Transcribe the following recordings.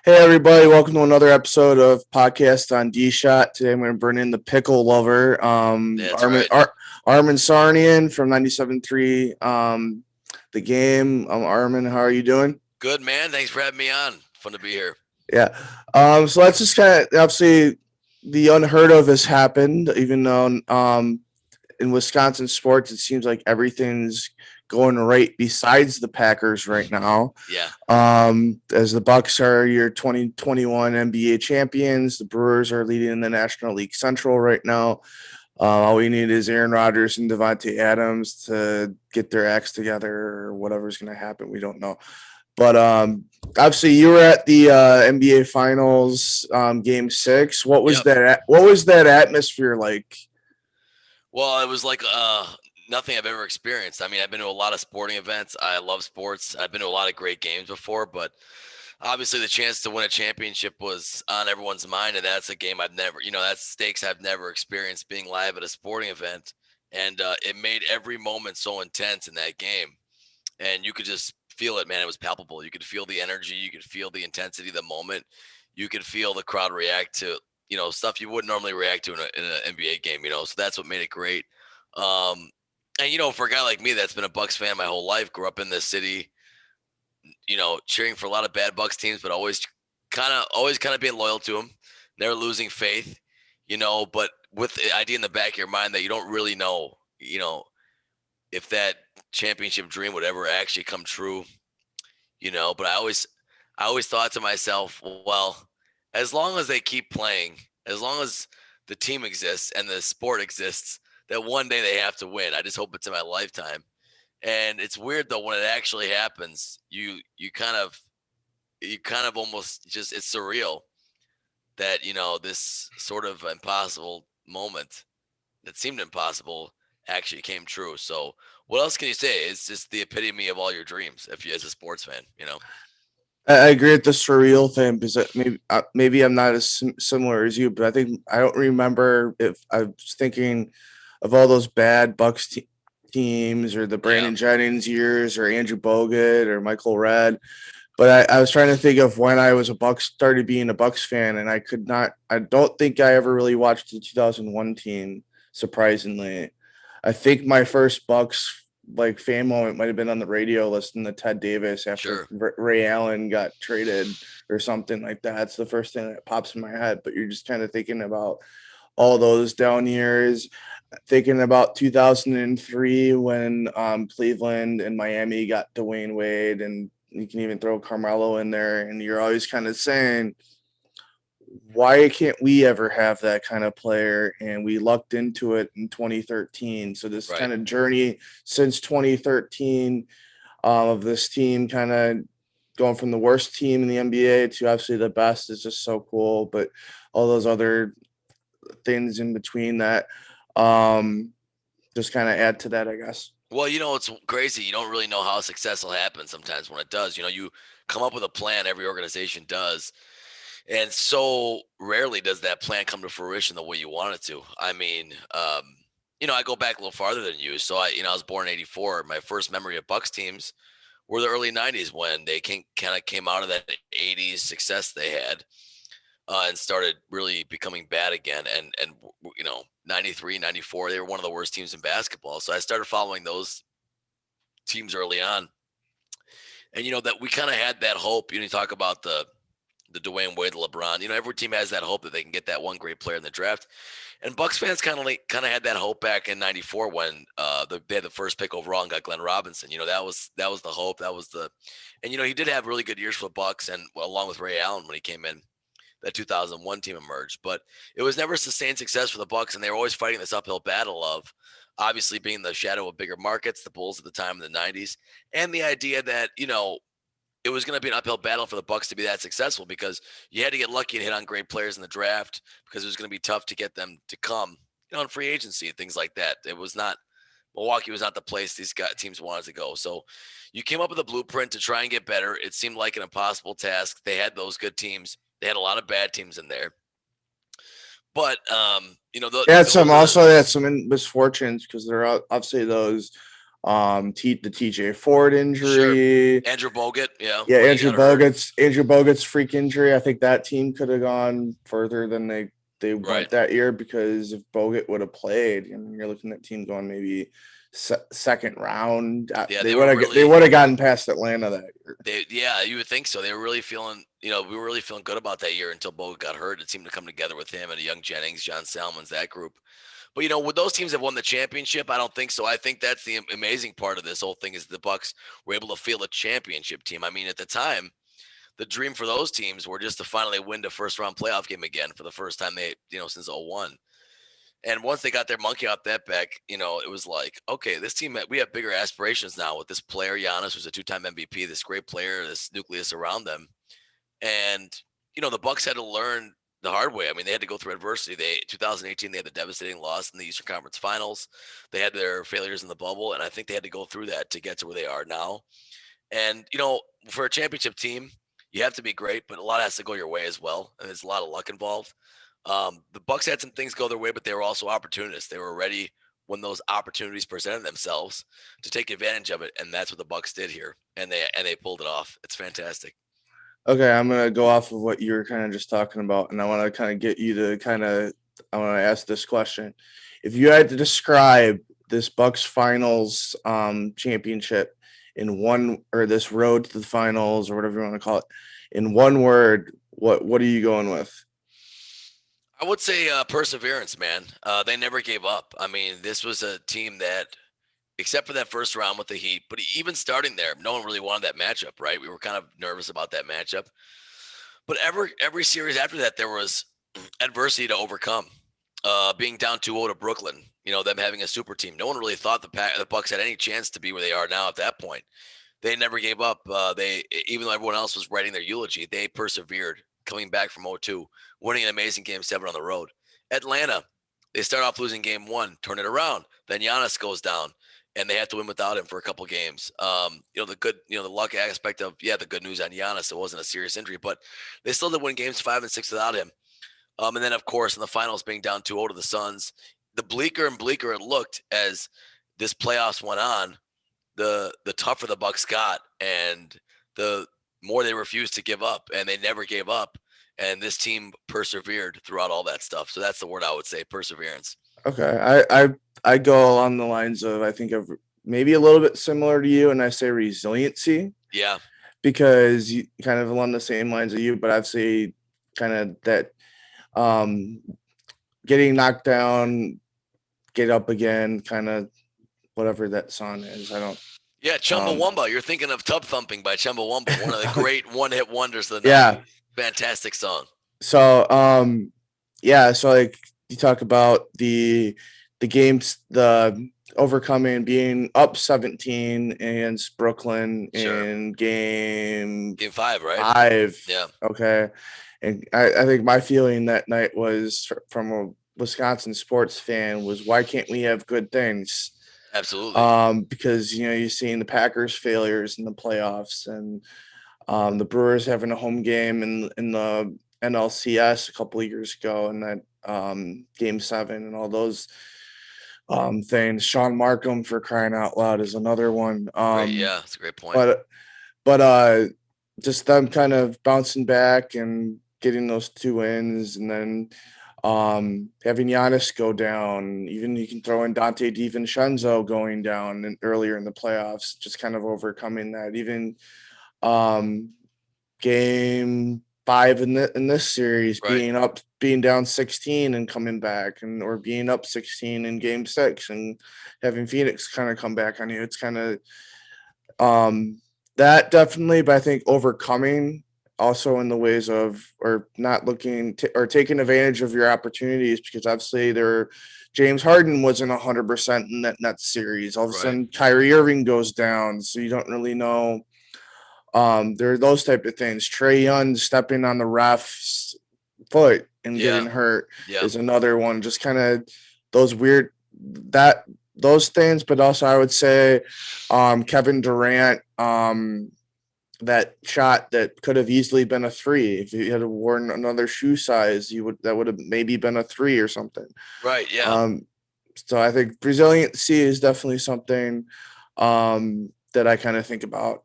Hey everybody, welcome to another episode of Podcast on D Shot. Today I'm going to bring in the pickle lover, That's right. Armen Saryan from 97.3 The Game. Armen, how are you doing? Good man. Thanks for having me on. Fun to be here. Yeah. So let's just kind of obviously the unheard of has happened, even though in Wisconsin sports it seems like everything's going right besides the Packers right now. Yeah. As the Bucks are your 2021 NBA champions, the Brewers are leading the National League Central right now. All we need is Aaron Rodgers and Devontae Adams to get their acts together, or whatever's going to happen. We don't know. But obviously, you were at the NBA Finals, Game 6. What was Yep. that? What was that atmosphere like? Well, it was like nothing I've ever experienced. I mean, I've been to a lot of sporting events. I love sports. I've been to a lot of great games before, but obviously the chance to win a championship was on everyone's mind, and that's a game I've never, that's stakes I've never experienced being live at a sporting event, and it made every moment so intense in that game, and you could just feel it, man. It was palpable. You could feel the energy. You could feel the intensity of the moment. You could feel the crowd react to stuff you wouldn't normally react to in an NBA game. So that's what made it great. Um, and for a guy like me that's been a Bucks fan my whole life, grew up in this city, cheering for a lot of bad Bucks teams, but always kind of being loyal to them, never losing faith, but with the idea in the back of your mind that you don't really know, if that championship dream would ever actually come true, but I always thought to myself, well, as long as they keep playing, as long as the team exists and the sport exists, that one day they have to win. I just hope it's in my lifetime. And it's weird though when it actually happens, you kind of almost just, it's surreal that this sort of impossible moment that seemed impossible actually came true. So what else can you say? It's just the epitome of all your dreams if you as a sports fan. I agree with the surreal thing because maybe I'm not as similar as you, but I think I don't remember if I was thinking of all those bad teams or the Yeah. Brandon Jennings years or Andrew Bogut or Michael Redd. But I was trying to think of when I was a Bucks started being a Bucks fan, and I could not. I don't think I ever really watched the 2001 team. Surprisingly, I think my first Bucks fan moment might have been on the radio listening to Ted Davis after Sure. Ray Allen got traded or something like that. It's the first thing that pops in my head. But you're just kind of thinking about all those down years, thinking about 2003 when Cleveland and Miami got Dwayne Wade, and you can even throw Carmelo in there, and you're always kind of saying, why can't we ever have that kind of player? And we lucked into it in 2013. So this Right. kind of journey since 2013 of this team kind of going from the worst team in the NBA to obviously the best is just so cool. But all those other things in between that um, just kind of add to that, I guess. Well, it's crazy. You don't really know how success will happen sometimes when it does. You come up with a plan, every organization does. And so rarely does that plan come to fruition the way you want it to. I mean, I go back a little farther than you. So I was born in '84. My first memory of Bucks teams were the early '90s when they kind of came out of that '80s success they had, and started really becoming bad again. And 93, '94, they were one of the worst teams in basketball. So I started following those teams early on, and that we kind of had that hope. You talk about the Dwayne Wade, the LeBron. Every team has that hope that they can get that one great player in the draft. And Bucks fans kind of had that hope back in '94 when they had the first pick overall and got Glenn Robinson. That was the hope. That was the, and he did have really good years for the Bucks, and along with Ray Allen when he came in, that 2001 team emerged. But it was never sustained success for the Bucks, and they were always fighting this uphill battle of obviously being the shadow of bigger markets, the Bulls at the time in the '90s, and the idea that it was going to be an uphill battle for the Bucks to be that successful because you had to get lucky and hit on great players in the draft because it was going to be tough to get them to come, in free agency and things like that. It was not Milwaukee was not the place these teams wanted to go. So you came up with a blueprint to try and get better. It seemed like an impossible task. They had those good teams. They had a lot of bad teams in there, but Yeah, some those are also had some misfortunes because there are obviously those. The TJ Ford Sure. injury. Andrew Bogut, yeah, Yeah, when he got hurt. Andrew Bogut's freak injury. I think that team could have gone further than they Right. went that year, because if Bogut would have played, I mean, you're looking at team going maybe second round. Yeah, They would have gotten past Atlanta that year. yeah, you would think so. They were really feeling, we were really feeling good about that year until Bogut got hurt. It seemed to come together with him and a young Jennings, John Salmons, that group. But would those teams have won the championship? I don't think so. I think that's the amazing part of this whole thing is the Bucks were able to field a championship team. I mean, at the time, the dream for those teams were just to finally win the first round playoff game again for the first time since '01. And once they got their monkey off that back, it was like, okay, this team, we have bigger aspirations now with this player, Giannis, who's a two-time MVP, this great player, this nucleus around them. And, the Bucks had to learn the hard way. I mean, they had to go through adversity. 2018, they had the devastating loss in the Eastern Conference Finals. They had their failures in the bubble, and I think they had to go through that to get to where they are now. And, for a championship team, you have to be great, but a lot has to go your way as well. And there's a lot of luck involved. The Bucks had some things go their way, but they were also opportunists. They were ready when those opportunities presented themselves to take advantage of it, and that's what the Bucks did here, and they pulled it off. It's fantastic. Okay, I'm gonna go off of what you were kind of just talking about, and I want to kind of get you to I want to ask this question: if you had to describe this Bucks Finals championship in one, or this road to the finals, or whatever you want to call it, in one word, what are you going with? I would say perseverance, man. They never gave up. I mean, this was a team that, except for that first round with the Heat, but even starting there, no one really wanted that matchup, right? We were kind of nervous about that matchup. But every series after that, there was adversity to overcome. Being down 2-0 to Brooklyn, them having a super team. No one really thought the Bucks had any chance to be where they are now at that point. They never gave up. They Even though everyone else was writing their eulogy, they persevered, coming back from 0-2, winning an amazing Game 7 on the road. Atlanta, they start off losing Game 1, turn it around. Then Giannis goes down, and they have to win without him for a couple games. The luck aspect of, the good news on Giannis, it wasn't a serious injury, but they still did win Games 5 and 6 without him. And then, of course, in the finals, being down 2-0 to the Suns, the bleaker and bleaker it looked as this playoffs went on, the tougher the Bucks got, and the more they refused to give up, and they never gave up. And this team persevered throughout all that stuff. So that's the word I would say: perseverance. Okay, I go along the lines of, I think, of maybe a little bit similar to you, and I say resiliency. Yeah, because you kind of along the same lines of you, but I'd say kind of that um, getting knocked down, get up again, kind of whatever that song is. I don't. yeah. Chumbawamba. You're thinking of "Tub Thumping" by Chumbawamba, one of the great one-hit wonders of the Yeah. '90s. Fantastic song. So yeah. So like you talk about the games, the overcoming, being up 17 against Brooklyn Sure. in game 5, right? 5. Yeah. Okay. And I think my feeling that night was, from a Wisconsin sports fan, was, why can't we have good things? Absolutely. Because you're seeing the Packers' failures in the playoffs, and the Brewers having a home game in the NLCS a couple of years ago, and that Game 7 and all those things. Sean Markham, for crying out loud, is another one. Right. Yeah, that's a great point. But just them kind of bouncing back and getting those 2 wins, and then having Giannis go down. Even you can throw in Dante DiVincenzo going down earlier in the playoffs, just kind of overcoming that. Even game 5 in this series, right. being down 16 and coming back, or being up 16 in game 6 and having Phoenix kind of come back on you. It's kind of that definitely, but I think overcoming also in the ways of, or not looking to, or taking advantage of your opportunities, because obviously James Harden wasn't 100% in that series. All of a sudden, Kyrie Irving goes down, so you don't really know. There are those type of things. Trae Young stepping on the ref's foot and getting hurt is another one. Just kind of those weird those things, but also I would say Kevin Durant, that shot that could have easily been a 3. If you had worn another shoe size, that would have maybe been a 3 or something. Right. Yeah. So I think resiliency is definitely something. that I kind of think about.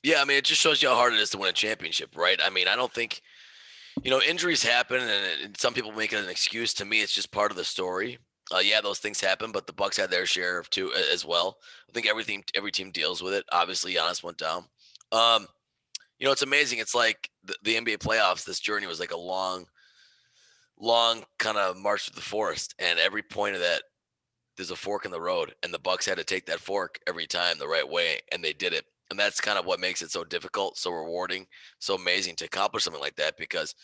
Yeah, I mean, it just shows you how hard it is to win a championship, right? I mean, I don't think injuries happen, and some people make it an excuse. To me, it's just part of the story. Yeah, those things happen, but the Bucks had their share of too as well. I think every team deals with it. Obviously, Giannis went down. Um, it's amazing. It's like the NBA playoffs. This journey was like a long, long kind of march through the forest, and every point of that, there's a fork in the road, and the Bucks had to take that fork every time the right way, and they did it. And that's kind of what makes it so difficult, so rewarding, so amazing to accomplish something like that, because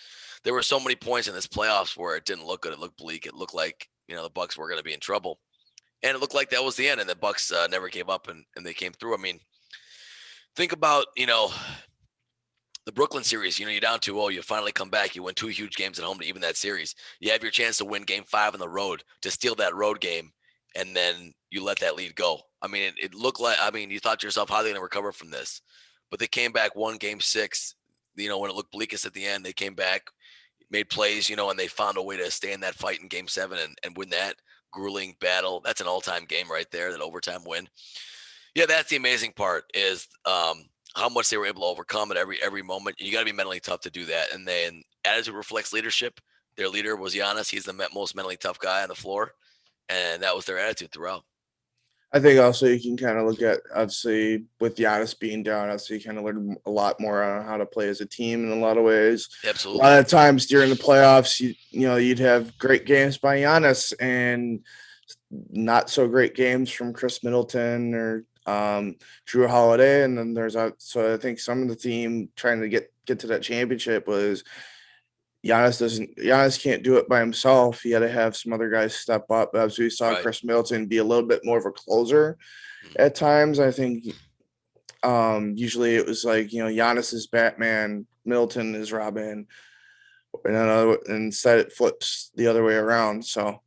there were so many points in this playoffs where it didn't look good. It looked bleak. It looked like the Bucks were going to be in trouble, and it looked like that was the end. And the Bucks never gave up, and they came through. I mean, think about the Brooklyn series. You're down 2-0. You finally come back. You win two huge games at home to even that series. You have your chance to win Game 5 on the road, to steal that road game, and then you let that lead go. I mean, it looked like, you thought to yourself, how are they going to recover from this? But they came back, won Game 6. When it looked bleakest at the end, they came back, made plays, and they found a way to stay in that fight in Game 7 and win that grueling battle. That's an all-time game right there, that overtime win. Yeah, that's the amazing part, is how much they were able to overcome at every moment. You got to be mentally tough to do that. And then attitude reflects leadership. Their leader was Giannis. He's the most mentally tough guy on the floor, and that was their attitude throughout. I think also you can kind of look at, obviously, with Giannis being down, obviously you kind of learn a lot more on how to play as a team in a lot of ways. Absolutely. A lot of times during the playoffs, you'd have great games by Giannis and not so great games from Chris Middleton or Drew Holiday, and then so I think some of the team trying to get to that championship was Giannis can't do it by himself. He had to have some other guys step up. As we saw Right. Chris Middleton be a little bit more of a closer Mhm. at times. I think usually it was like, Giannis is Batman, Middleton is Robin, and instead it flips the other way around. So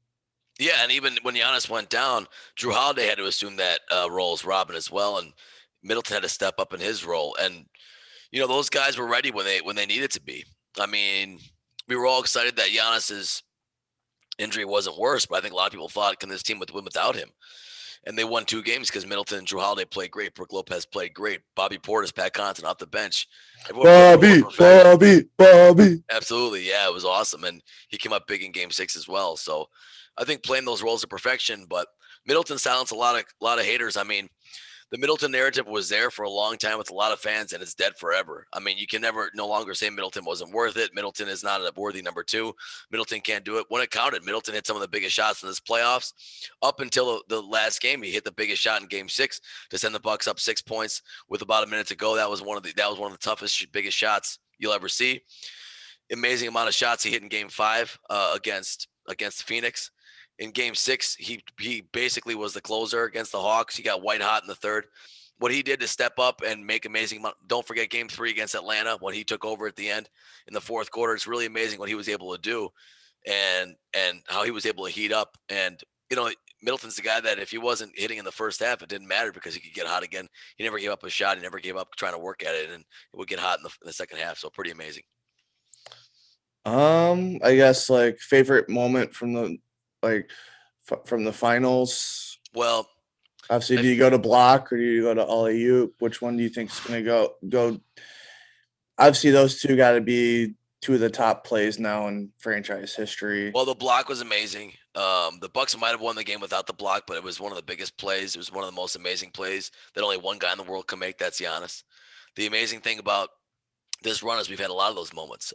Yeah, and even when Giannis went down, Drew Holiday had to assume that role as Robin as well, and Middleton had to step up in his role. And those guys were ready when they needed to be. I mean, we were all excited that Giannis's injury wasn't worse, but I think a lot of people thought, can this team win without him? And they won 2 games because Middleton and Drew Holiday played great. Brook Lopez played great. Bobby Portis, Pat Connaughton off the bench. Bobby. Absolutely. Yeah, it was awesome. And he came up big in Game 6 as well. So I think playing those roles to perfection, but Middleton silenced a lot of haters. I mean, the Middleton narrative was there for a long time with a lot of fans, and it's dead forever. I mean, you can no longer say Middleton wasn't worth it. Middleton is not a worthy number 2. Middleton can't do it. When it counted, Middleton hit some of the biggest shots in this playoffs. Up until the last game, he hit the biggest shot in Game 6 to send the Bucks up 6 points with about a minute to go. That was one of the toughest, biggest shots you'll ever see. Amazing amount of shots he hit in Game 5 against Phoenix. In Game 6, he basically was the closer against the Hawks. He got white hot in the third. What he did to step up and make amazing. Don't forget Game 3 against Atlanta when he took over at the end in the fourth quarter. It's really amazing what he was able to do, and how he was able to heat up. And Middleton's the guy that if he wasn't hitting in the first half, it didn't matter because he could get hot again. He never gave up a shot. He never gave up trying to work at it, and it would get hot in the second half. So pretty amazing. I guess like favorite moment from the from the finals. Well, obviously, do you go to block or do you go to alley-oop? Which one do you think is going to go? Obviously, those two got to be two of the top plays now in franchise history. Well, the block was amazing. The Bucks might have won the game without the block, but it was one of the biggest plays. It was one of the most amazing plays that only one guy in the world can make. That's Giannis. The amazing thing about this run is we've had a lot of those moments.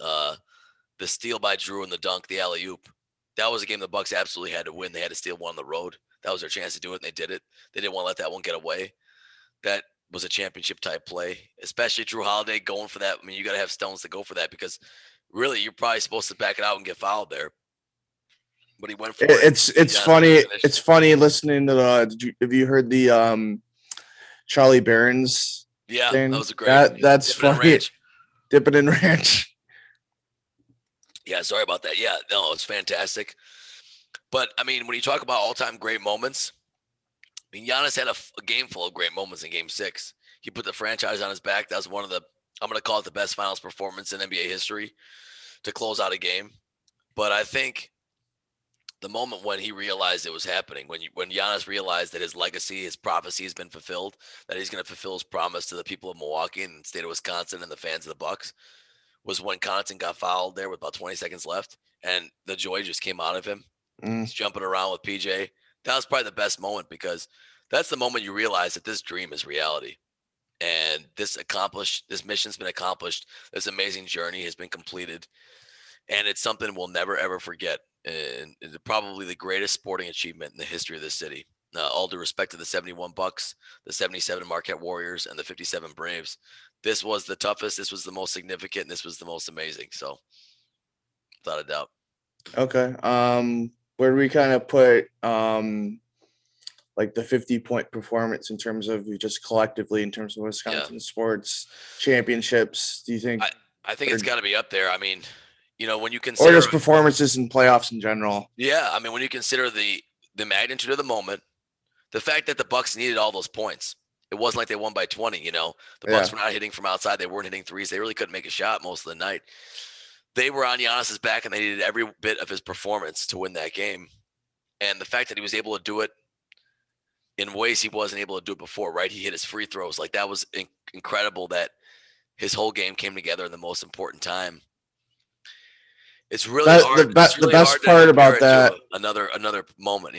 The steal by Drew and the dunk, the alley oop. That was a game the Bucks absolutely had to win. They had to steal one on the road. That was their chance to do it, and they did it. They didn't want to let that one get away. That was a championship type play, especially Drew Holiday going for that. I mean, you got to have stones to go for that because really you're probably supposed to back it out and get fouled there. But he went for it. It's funny. It's funny listening to have you heard the Charlie Barron's thing? That was a great. That's funny. Dipping in ranch. Yeah, sorry about that. Yeah, no, it's fantastic. But I mean, when you talk about all-time great moments, I mean, Giannis had a game full of great moments in Game 6. He put the franchise on his back. That was one of the, I'm going to call it the best finals performance in NBA history to close out a game. But I think the moment when he realized it was happening, when Giannis realized that his legacy, his prophecy has been fulfilled, that he's going to fulfill his promise to the people of Milwaukee and the state of Wisconsin and the fans of the Bucks, was when Connaughton got fouled there with about 20 seconds left, and the joy just came out of him. Mm. He's jumping around with PJ. That was probably the best moment, because that's the moment you realize that this dream is reality. And this mission's been accomplished. This amazing journey has been completed, and it's something we'll never ever forget. And it's probably the greatest sporting achievement in the history of this city. All due respect to the 71 Bucks, the 77 Marquette Warriors, and the 57 Braves. This was the toughest. This was the most significant. And this was the most amazing. So, without a doubt. Okay. Where do we kind of put like the 50-point performance in terms of just collectively in terms of Wisconsin sports championships? Do you think, I think it's got to be up there. I mean, when you or consider just performances in playoffs in general? Yeah, I mean, when you consider the magnitude of the moment, the fact that the Bucks needed all those points. It wasn't like they won by 20, The Bucks were not hitting from outside. They weren't hitting threes. They really couldn't make a shot most of the night. They were on Giannis's back, and they needed every bit of his performance to win that game. And the fact that he was able to do it in ways he wasn't able to do it before, right? He hit his free throws. Like, that was incredible that his whole game came together in the most important time. It's really hard. The best part about that, another moment,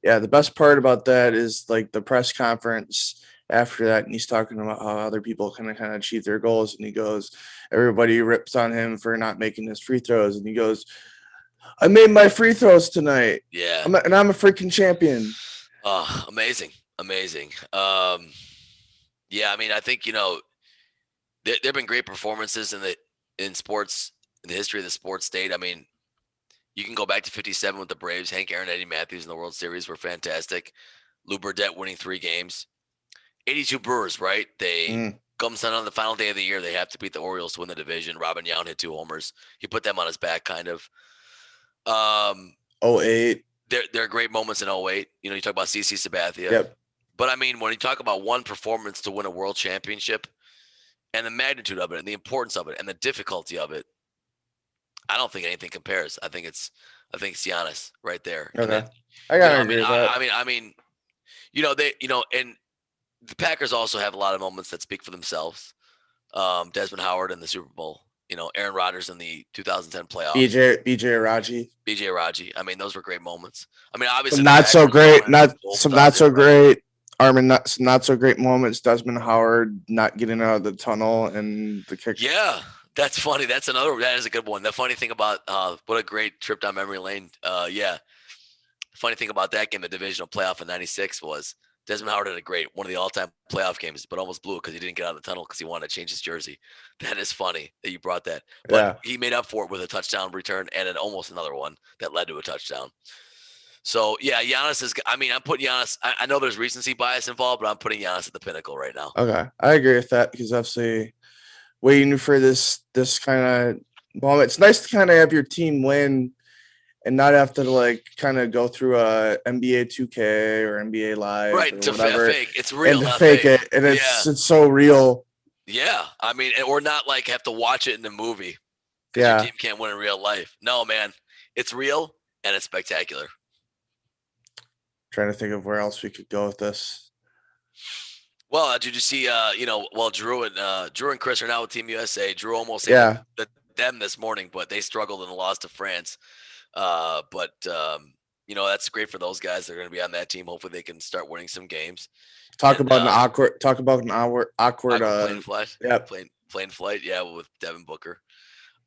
Yeah, the best part about that is like the press conference after that, and he's talking about how other people kind of achieve their goals, and he goes, everybody rips on him for not making his free throws, and he goes, I made my free throws tonight. Yeah, I'm a freaking champion. Oh, amazing. Yeah, I mean, I think there have been great performances in sports, in the history of the sports state. I mean, you can go back to 57 with the Braves. Hank Aaron, Eddie Matthews in the World Series were fantastic. Lou Burdett winning 3 games. 82 Brewers, right? They come on the final day of the year. They have to beat the Orioles to win the division. Robin Yount hit 2 homers. He put them on his back, kind of. 08. There are great moments in 08. You talk about CC Sabathia. Yep. But I mean, when you talk about one performance to win a world championship and the magnitude of it and the importance of it and the difficulty of it, I don't think anything compares. I think it's Giannis right there. Okay. Then, I gotta agree with that. I mean, and the Packers also have a lot of moments that speak for themselves. Desmond Howard in the Super Bowl. Aaron Rodgers in the 2010 playoffs. BJ Raji. I mean, those were great moments. I mean, obviously not so great Armen, not so great moments. Desmond Howard not getting out of the tunnel and the kick. Yeah, that's funny. That is a good one. The funny thing about what a great trip down memory lane. Yeah. Funny thing about that game, the divisional playoff in '96, was Desmond Howard had one of the all-time playoff games, but almost blew it because he didn't get out of the tunnel because he wanted to change his jersey. That is funny that you brought that. But he made up for it with a touchdown return and almost another one that led to a touchdown. So, yeah, Giannis is – I mean, I'm putting Giannis – I know there's recency bias involved, but I'm putting Giannis at the pinnacle right now. Okay. I agree with that because obviously waiting for this kind of moment. It's nice to kind of have your team win and not have to kind of go through a NBA 2K or NBA Live, right? To fake, it's real, and to fake it, and it's so real. Yeah, I mean, or not have to watch it in the movie. Yeah, your team can't win in real life. No, man, it's real and it's spectacular. Trying to think of where else we could go with this. Well, did you see? Drew and Chris are now with Team USA. Drew almost hit them this morning, but they struggled in the loss to France. But that's great for those guys. They're going to be on that team. Hopefully they can start winning some games. Talk about an awkward plane flight. Yeah. Plane flight. Yeah. With Devin Booker.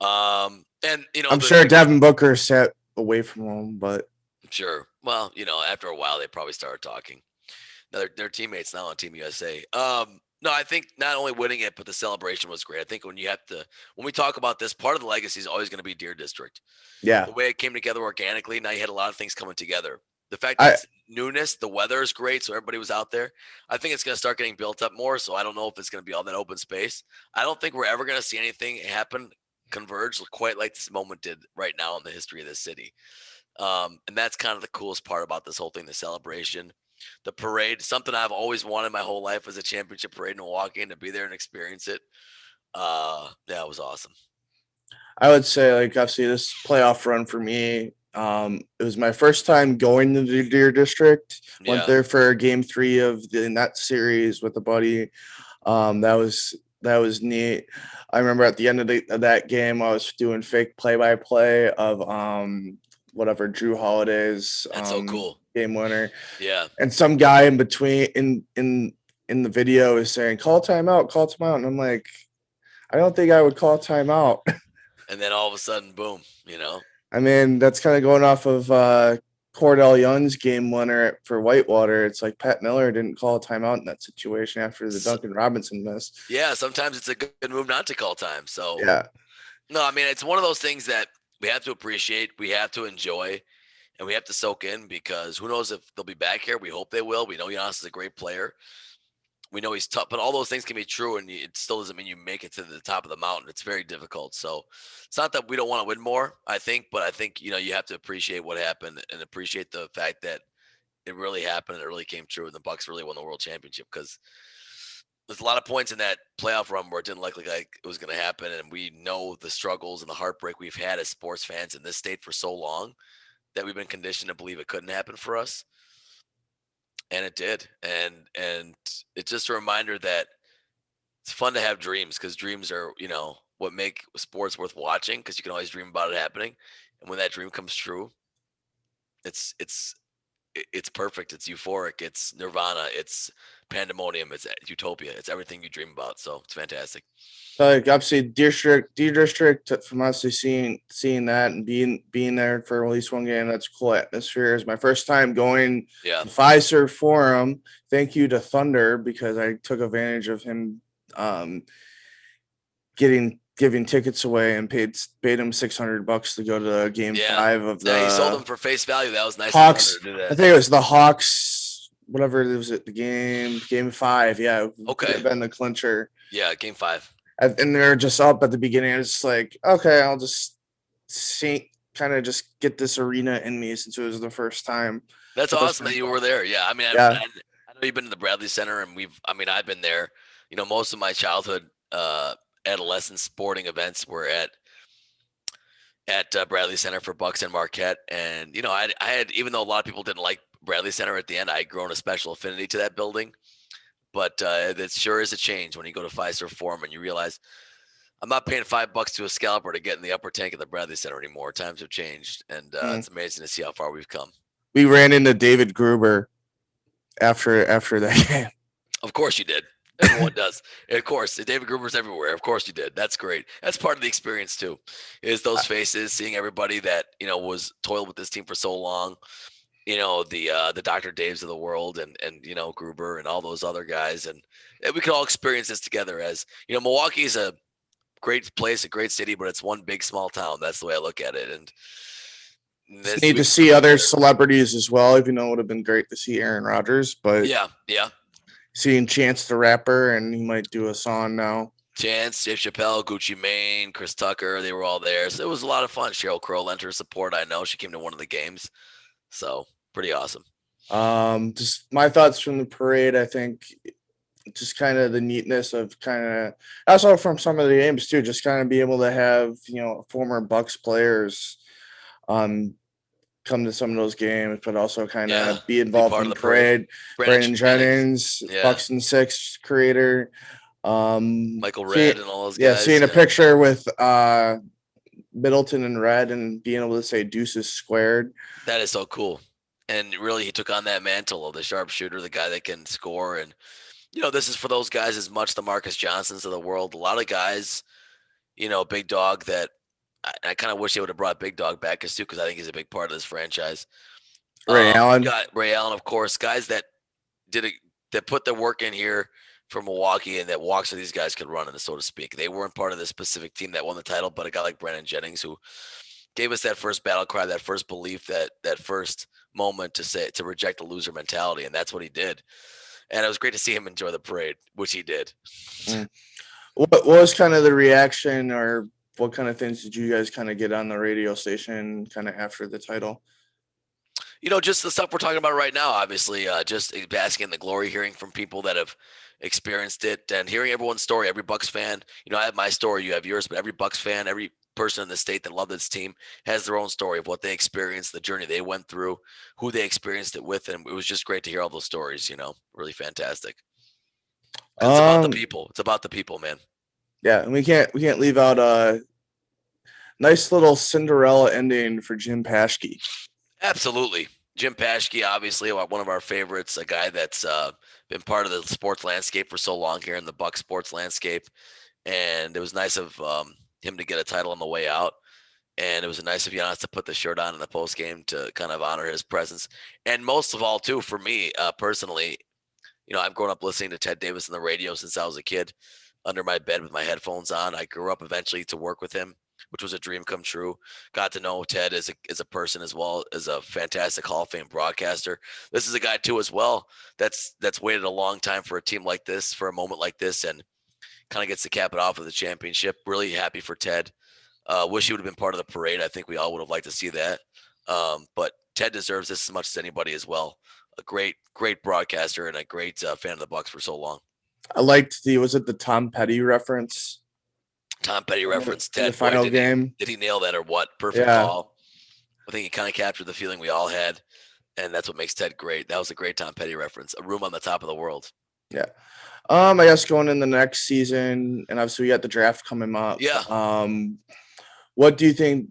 And I'm sure Devin Booker sat away from home, but sure. Well, after a while they probably started talking. Now they're teammates now on Team USA. No, I think not only winning it, but the celebration was great. I think when we talk about this, part of the legacy is always going to be Deer District. Yeah. The way it came together organically, now you had a lot of things coming together. The fact that it's newness, the weather is great, so everybody was out there. I think it's going to start getting built up more, so I don't know if it's going to be all that open space. I don't think we're ever going to see anything happen, converge quite like this moment did right now in the history of this city. And that's kind of the coolest part about this whole thing, the celebration. The parade, something I've always wanted my whole life, was a championship parade in Milwaukee, and to be there and experience it. Yeah, it was awesome. I would say, obviously, this playoff run for me It was my first time going to the Deer District. Went Yeah, there for game 3 of the net series with a buddy. That was neat. I remember at the end of that game, I was doing fake play-by-play of whatever Drew Holiday's that's so cool. game winner, Yeah, and some guy in between in the video is saying call timeout, and I'm like, I don't think I would call timeout. and then all of a sudden, boom, you know. I mean, that's kind of going off of Cordell Young's game winner for Whitewater. It's like Pat Miller didn't call a timeout in that situation after the So, Duncan Robinson miss. yeah, sometimes it's a good move not to call time. So Yeah. no, I mean it's one of those things that we have to appreciate, we have to enjoy, and we have to soak in because who knows if they'll be back here. We hope they will. We know Giannis is a great player. We know he's tough, but all those things can be true, and it still doesn't mean you make it to the top of the mountain. It's very difficult. So it's not that we don't want to win more, I think, but I think you have to appreciate what happened and appreciate the fact that it really happened and it really came true, and the Bucks really won the world championship because there's a lot of points in that playoff run where it didn't look like it was going to happen, and we know the struggles and the heartbreak we've had as sports fans in this state for so long that we've been conditioned to believe it couldn't happen for us, and it did. And it's just a reminder that it's fun to have dreams because dreams are what make sports worth watching because you can always dream about it happening, and when that dream comes true, it's perfect. It's euphoric. It's nirvana. It's pandemonium. It's utopia. It's everything you dream about. So it's fantastic. Like obviously D District from us seeing that and being there for at least one game, that's a cool atmosphere. It's my first time going Yeah. to Pfizer Forum. Thank you to Thunder because I took advantage of him um, giving tickets away and paid him $600 to go to game Yeah. 5 of Yeah. He sold them the for face value. That was nice of Thunder Hawks. to do I that. think it was the Hawks, whatever it was at the game 5. Yeah, it could Okay. have been the clincher. Yeah. Game 5. And they're just up at the beginning. It's like, okay, I'll just kind of just get this arena in me since it was the first time. That's awesome that you were there. Yeah. I mean, Yeah. I know you've been to the Bradley Center, and I've been there. Most of my childhood adolescent sporting events were at Bradley Center for Bucks and Marquette. And, I had, even though a lot of people didn't like Bradley Center at the end, I had grown a special affinity to that building. But it sure is a change when you go to Pfizer Forum and you realize I'm not paying $5 to a scalper to get in the upper tank of the Bradley Center anymore. Times have changed, and it's amazing to see how far we've come. We ran into David Gruber after that game. Of course you did. Everyone does. Of course, David Gruber's everywhere. Of course you did. That's great. That's part of the experience too, is those faces, seeing everybody that was toiled with this team for so long. The Dr. Daves of the world and Gruber and all those other guys, and we can all experience this together. As Milwaukee is a great place, a great city, but it's one big small town. That's the way I look at it. And Just need to see other celebrities as well, even though it would have been great to see Aaron Rodgers. But yeah. Seeing Chance the Rapper, and he might do a song now. Chance, Dave Chappelle, Gucci Mane, Chris Tucker, they were all there. So it was a lot of fun. Cheryl Crow lent her support. I know she came to one of the games. So pretty awesome. Just my thoughts from the parade. I think just kind of the neatness of also from some of the games too, just kind of be able to have, former Bucks players come to some of those games, but also kind of be involved in the parade. Brandon Jennings, yeah. Bucks and Six creator. Michael Redd and all those guys. Yeah, seeing a picture with Middleton and Red and being able to say deuces squared. That is so cool. And really, he took on that mantle of the sharpshooter, the guy that can score. And, this is for those guys as much the Marcus Johnsons of the world. A lot of guys, Big Dog, that I kind of wish they would have brought Big Dog back too, because I think he's a big part of this franchise. Ray Allen. Ray Allen, of course. Guys that that put their work in here for Milwaukee and that walks so these guys could run in, so to speak. They weren't part of this specific team that won the title, but a guy like Brandon Jennings, who gave us that first battle cry, that first belief, that first moment to reject the loser mentality, and that's what he did. And it was great to see him enjoy the parade, which he did. What was kind of the reaction, or what kind of things did you guys kind of get on the radio station kind of after the title? Just the stuff we're talking about right now, obviously, just basking in the glory, hearing from people that have experienced it, and hearing everyone's story, every Bucks fan, I have my story, you have yours, but every Bucks fan, every person in the state that loved this team has their own story of what they experienced, the journey they went through, who they experienced it with, and it was just great to hear all those stories. Really fantastic because it's about the Um, people. It's about the people, man. yeah, and we can't leave out a nice little Cinderella ending for Jim Paschke. Absolutely. Jim Paschke, obviously one of our favorites, a guy that's been part of the sports landscape for so long here in the Buck sports landscape, and it was nice of him to get a title on the way out. And it was nice of Giannis to put the shirt on in the post game to kind of honor his presence. And most of all, too, for me personally, I've grown up listening to Ted Davis on the radio since I was a kid, under my bed with my headphones on. I grew up eventually to work with him, which was a dream come true. Got to know Ted as a person as well as a fantastic Hall of Fame broadcaster. This is a guy too as well that's waited a long time for a team like this, for a moment like this, and kind of gets to cap it off with a championship. Really happy for Ted. Wish he would have been part of the parade. I think we all would have liked to see that. But Ted deserves this as much as anybody as well. A great broadcaster and a great fan of the Bucks for so long. I liked was it the Tom Petty reference Tom Petty reference. in the Ted, boy, final game? did he nail that or what? Perfect Yeah, call. I think he kind of captured the feeling we all had, and that's what makes Ted great. That was a great Tom Petty reference. A room on the top of the world. yeah. I guess going in the next season, and obviously we got the draft coming up. Yeah. What do you think,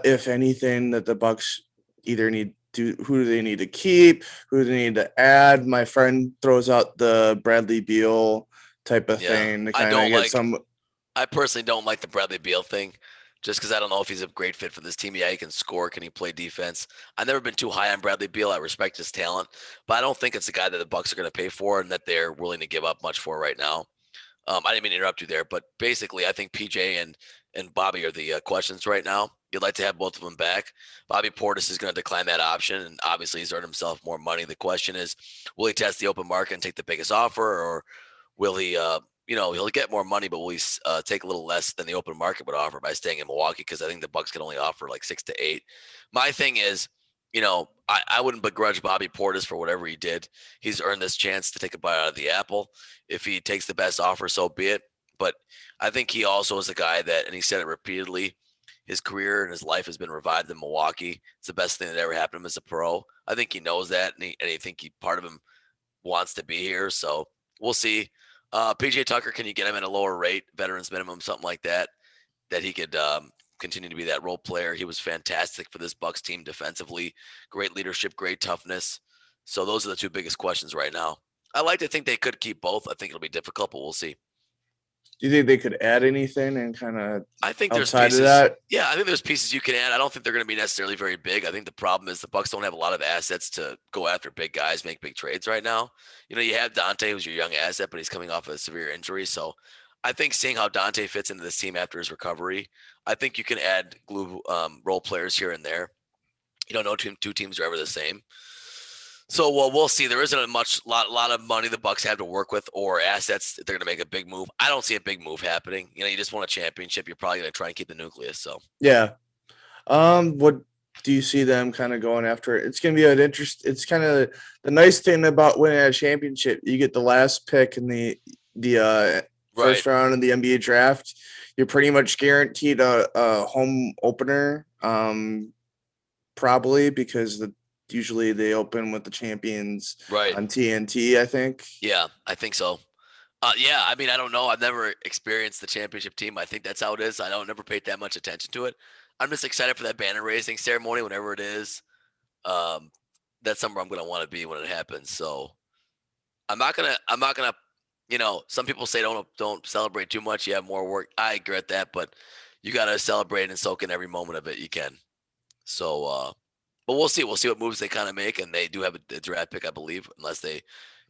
if anything, that the Bucks either need to? Who do they need to keep? Who do they need to add? My friend throws out the Bradley Beal type of thing to kind of get some. I personally don't like the Bradley Beal thing, just because I don't know if he's a great fit for this team. Yeah, he can score. Can he play defense? I've never been too high on Bradley Beal. I respect his talent, but I don't think it's a guy that the Bucks are going to pay for and that they're willing to give up much for right now. I didn't mean to interrupt you there, but basically, I think PJ and Bobby are the questions right now. You'd like to have both of them back. Bobby Portis is going to decline that option, and obviously he's earned himself more money. The question is, will he test the open market and take the biggest offer, or will he? He'll get more money, but will he take a little less than the open market would offer by staying in Milwaukee? Because I think the Bucks can only offer like 6 to 8. My thing is, I wouldn't begrudge Bobby Portis for whatever he did. He's earned this chance to take a bite out of the apple. If he takes the best offer, so be it. But I think he also is a guy that, and he said it repeatedly, his career and his life has been revived in Milwaukee. It's the best thing that ever happened to him as a pro. I think he knows that, and I think part of him wants to be here. So we'll see. PJ Tucker, can you get him at a lower rate, veterans minimum, something like that, that he could continue to be that role player? He was fantastic for this Bucks team defensively. Great leadership, great toughness. So those are the two biggest questions right now. I like to think they could keep both. I think it'll be difficult, but we'll see. Do you think they could add anything and kind of I think there's outside pieces. of that? Yeah, I think there's pieces you can add. I don't think they're going to be necessarily very big. I think the problem is the Bucks don't have a lot of assets to go after big guys, make big trades right now. You have Dante, who's your young asset, but he's coming off a severe injury. So I think seeing how Dante fits into this team after his recovery, I think you can add glue role players here and there. No two teams are ever the same. So we'll see. There isn't a lot of money the Bucks have to work with or assets. They're going to make a big move. I don't see a big move happening. You just won a championship. You're probably going to try and keep the nucleus. So Yeah. What do you see them kind of going after? It's going to be an interest. It's kind of the nice thing about winning a championship. You get the last pick in the first round of the NBA draft. You're pretty much guaranteed a home opener, probably because usually they open with the champions on TNT, I think. Yeah, I think so. Yeah, I mean, I don't know. I've never experienced the championship team. I think that's how it is. I don't never paid that much attention to it. I'm just excited for that banner raising ceremony, whenever it is. That's somewhere I'm gonna want to be when it happens. So I'm not gonna. Some people say don't celebrate too much. You have more work. I agree with that, but you gotta celebrate and soak in every moment of it you can. So, but we'll see. We'll see what moves they kind of make, and they do have a draft pick, I believe, unless they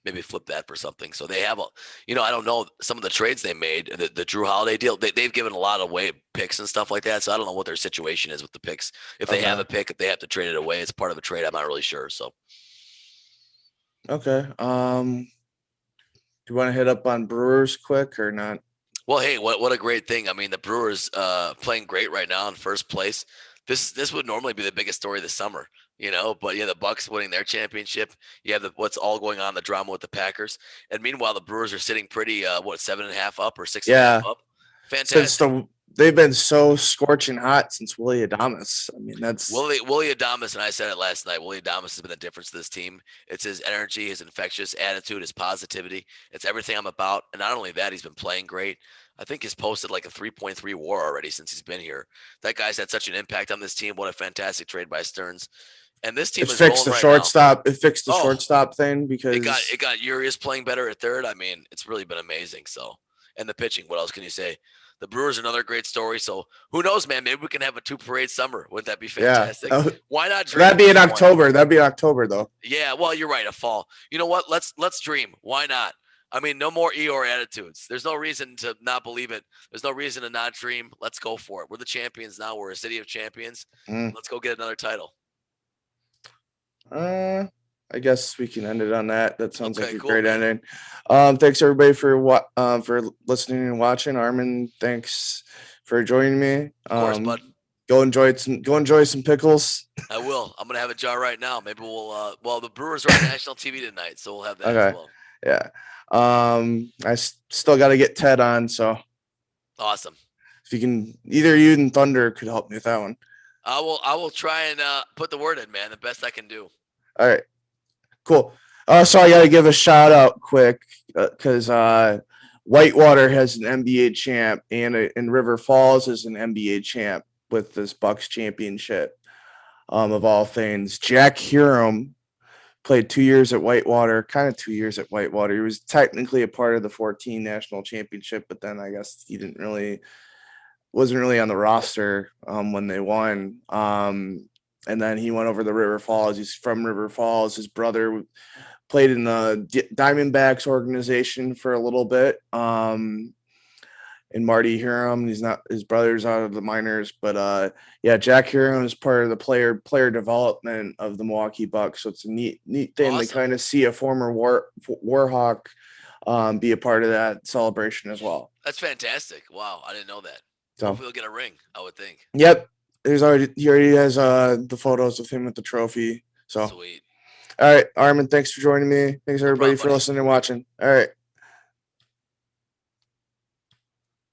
maybe flip that for something. So they have I don't know, some of the trades they made, the Drew Holiday deal, they've given a lot away picks and stuff like that. So I don't know what their situation is with the picks. If they have a pick, if they have to trade it away, it's part of a trade. I'm not really sure. So. Okay. Do you want to hit up on Brewers quick or not? Well, hey, what a great thing. I mean, the Brewers playing great right now in first place. This would normally be the biggest story this summer. But yeah, the Bucks winning their championship. You have what's all going on, the drama with the Packers, and meanwhile the Brewers are sitting pretty, 7.5 up or 6.5 Yeah, up. since Fantastic. they've been so scorching hot since Willie Adamas. I mean, that's Willie Adamas, and I said it last night. Willie Adamas has been the difference to this team. It's his energy, his infectious attitude, his positivity. It's everything I'm about. And not only that, he's been playing great. I think he's posted like a 3.3 WAR already since he's been here. That guy's had such an impact on this team. What a fantastic trade by Stearns. And this it team is fixed rolling the right now. shortstop. It fixed the Oh, shortstop thing it got because it got Urias playing better at third. I mean, it's really been amazing. So, and the pitching. What else can you say? The Brewers are another great story. So who knows, man? Maybe we can have a 2 parade summer. Wouldn't that be yeah, fantastic? Why not that'd dream? be in Why not? October. That'd be October though. Yeah, well, you're right. A fall. You know what? Let's dream. Why not? I mean, no more Eeyore attitudes. There's no reason to not believe it. There's no reason to not dream. Let's go for it. We're the champions now. We're a city of champions. Mm. Let's go get another title. I guess we can end it on that. That sounds like Okay, a cool, great man. ending. Thanks everybody for listening and watching. Armen, thanks for joining me. Of course, bud. Go enjoy some pickles. I will. I'm gonna have a jar right now. Maybe we'll. Well, the Brewers are on national TV tonight, so we'll have that as Okay. well. Yeah. Still got to get Ted on, so Awesome. if you can, either you and Thunder could help me with that one. I will. I will try and put the word in, man. The best I can do. All right. Cool. So I got to give a shout out quick because Whitewater has an NBA champ and River Falls is an NBA champ with this Bucks championship. Of all things, Jack Hiram played 2 years at Whitewater, kind of 2 years at Whitewater. He was technically a part of the 14 national championship, but then I guess he wasn't really on the roster when they won. And then he went over to River Falls. He's from River Falls. His brother played in the Diamondbacks organization for a little bit. And Marty Hiram, his brother's out of the minors, but yeah, Jack Hiram is part of the player development of the Milwaukee Bucks. So it's a neat thing to kind of see a former Warhawk be a part of that celebration as well. That's fantastic. Wow, I didn't know that. So hopefully he'll get a ring, I would think. Yep. He already has the photos of him with the trophy. So sweet. All right, Armen, thanks for joining me. Thanks everybody for listening and watching. All right.